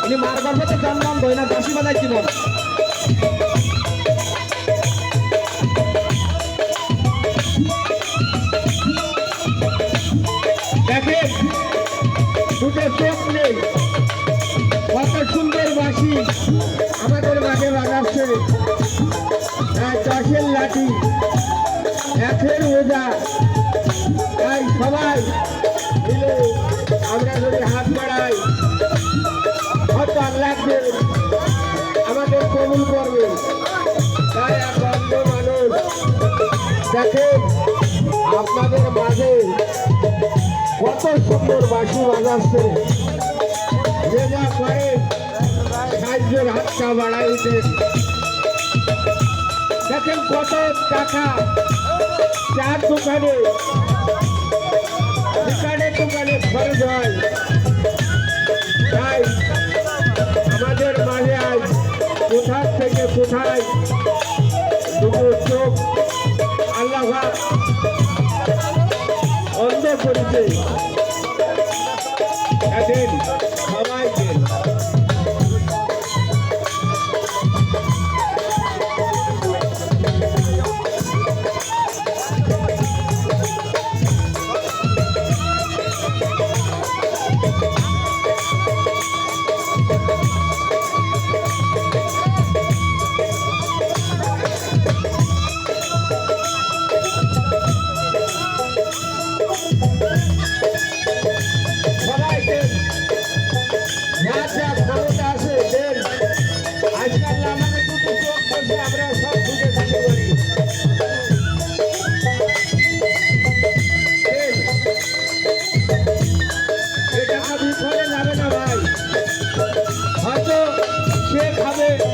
উনি মার গর্ভতে জন্মান গয়না দাসী বাজাই জীবন দেখেন দুটো চোখ নেই কত সুন্দর বাঁশি আমাদের মাঝে বাজাচ্ছে দশের লাঠি একের ওজা তাই সবাই মিলে আমরা যদি হাত বাড়াই হয়তো আল্লাহকে আমাদের কবুল করবে তাই এক অন্ধ মানুষ দেখেন আপনাদের মাঝে কত সুন্দর বাঁশি বাজাচ্ছে যে যা করে সাহায্যের হাতটা বাড়াইতে দেখেন কত টাকা চার দোকানে দোকানে দোকানে খরচ হয় তাই আমাদের মাঝে আজ কোথার থেকে কোথায় দুটো চোখ আল্লাহ অন্ধ করেছে এদিন সবাইকে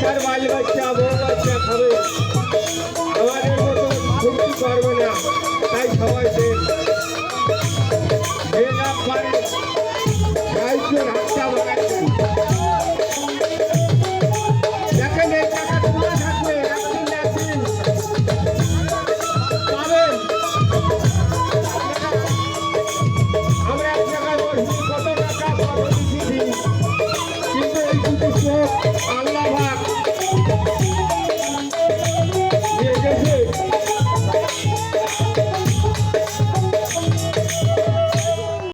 তার বাল বাচ্চা বউ বাচ্চা খাবে আমাদের মতো ফুর্তি করবে না তাই সবাই দেন না পারে সাহায্যের হাতটা বাড়াচ্ছেন দেখেন এই টাকা তোলা থাকবে একদিন একদিন পাবেন আমরা এক জায়গায় বসছি কত টাকা কত দিচ্ছি কিন্তু এই দুটো চোখ আল্লাহ ভাগ